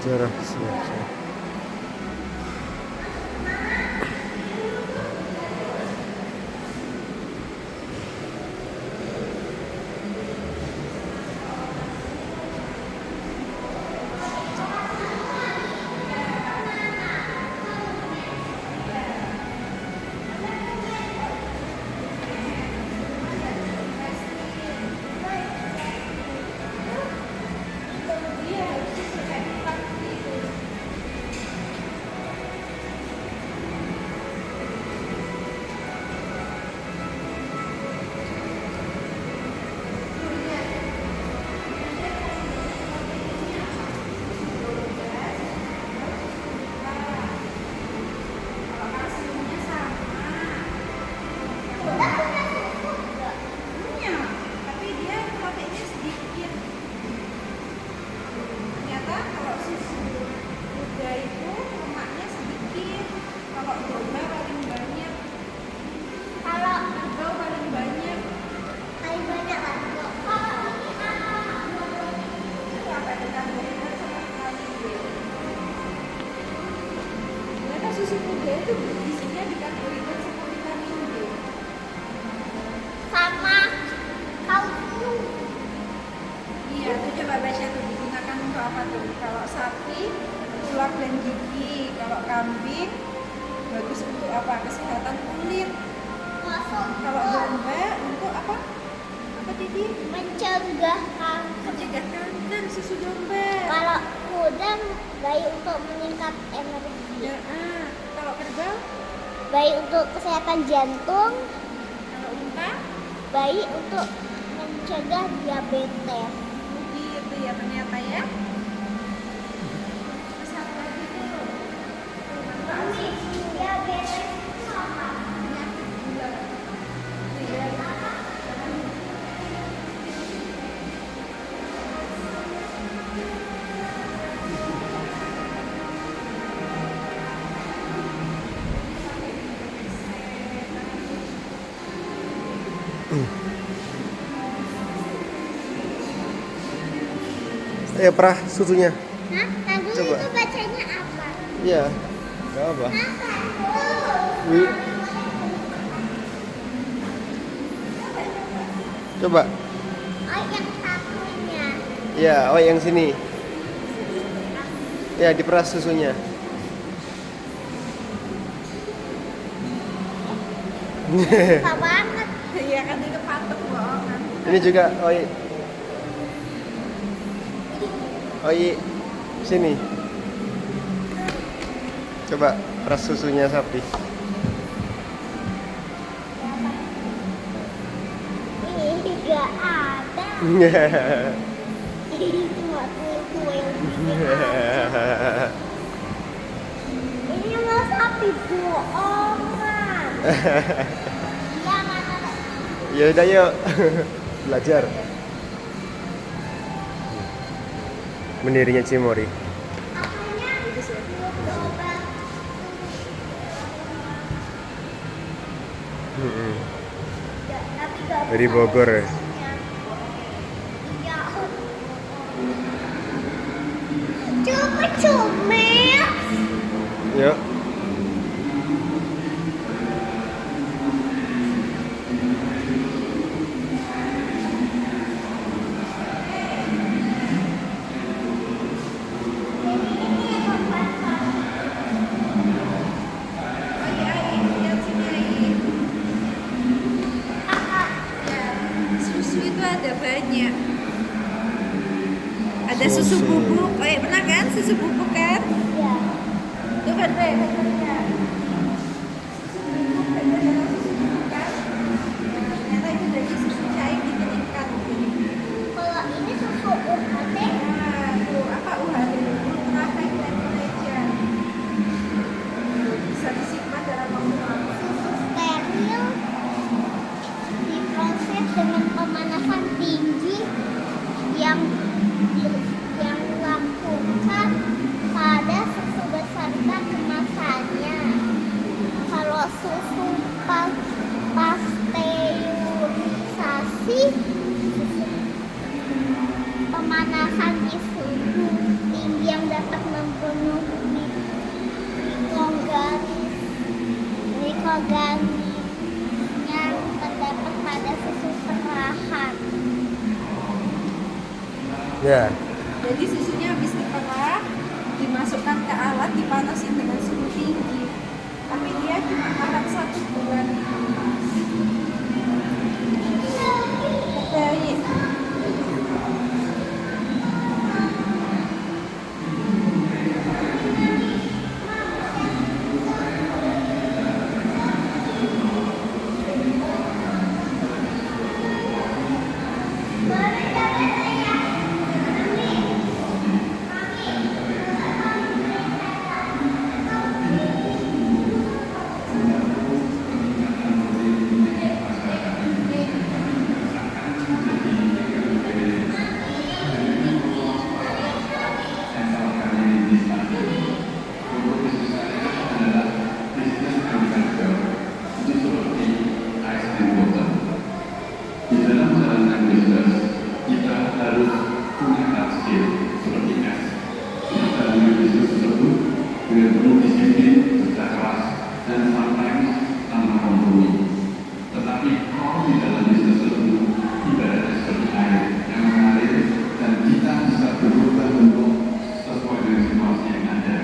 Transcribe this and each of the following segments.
Jarah, siap. Susu muda itu isinya dikategorikan sama vitamin D sama kalsium. iya tuh coba baca tuh digunakan untuk apa tuh. Kalau sapi tulang dan gigi, kalau kambing bagus untuk apa, kesehatan kulit. Kalau domba untuk apa tadi, Mencegah kanker. mencegah kanker susu domba. Kalau kuda baik untuk meningkat energi. Ya, kalau kerbau, Baik untuk kesehatan jantung, kalau unta baik untuk mencegah diabetes. gitu ya ternyata ya. Terus apa lagi tuh? Manfaat susu. Diabetes itu apa? Penyakit gula. Iya. Ya, perah susunya. Hah? Tadi Coba. itu bacanya apa? Iya. Gak apa. Apa? Wi. Coba. Oh, yang satunya. Ya, oh yang sini. Ya, diperas susunya. Susah banget. Iya kan itu patok bohongan. Ini juga oi. Oi, sini. Coba peras susunya sapi. Ini gak ada. Ini cuma kuil-kuil gitu aja. Ini mah sapi bohongan. Iya mana? Ya udah yuk. Belajar. Mendirinya Cimory. Apanya? Coba. Tapi gak Dari bisa Bogor ya? susunya. Iya. Coba comel. Yuk. Oh iya, lihat sini Ai. Ya, susu itu ada banyak. Ada susu Susu. bubuk. Oh iya, pernah kan susu bubuk kan? Iya. Tuh kan Bre, lihat. Susu bubuk ada susu bubuk kan? Nah, ternyata itu dari susu cair dikeringkan. Kalau ini susu UHT. Nah, tuh apa UHT? Ultrahigh temperature. Bisa disimpan dalam waktu lama. Susu steril diproses dengan pemanasan tinggi yang dilakukan pada susu beserta kemasannya. Ya. Jadi susunya habis diolah, dimasukkan ke alat, dipanasin dengan suhu tinggi. Tapi dia cuma tahan 1 bulan. Baik. Di dalam menjalankan bisnis, kita harus punya hard skill seperti S. Kita menjalani bisnis tersebut dengan penuh disiplin, kerja keras, dan sometimes tanpa kompromi. Tetapi kalau di dalam bisnis tersebut ibaratnya seperti air yang mengalir dan kita bisa berubah bentuk sesuai dengan situasi yang ada.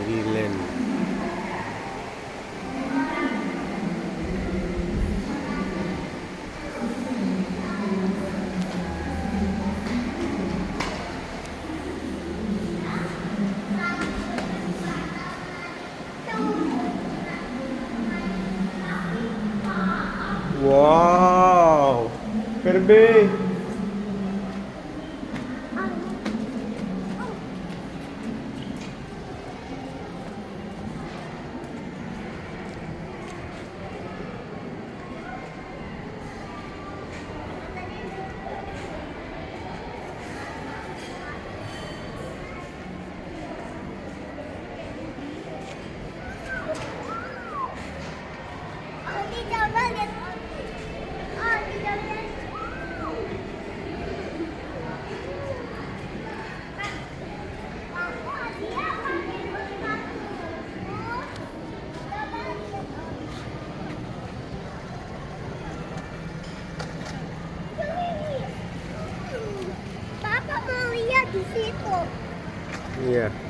Maryland. Wow, Kirby. Oh, tidak banget. Oh, tidak banget. Aku dia pakai sepatu. Oh, tidak banget. Papa mau lihat di situ. Iya.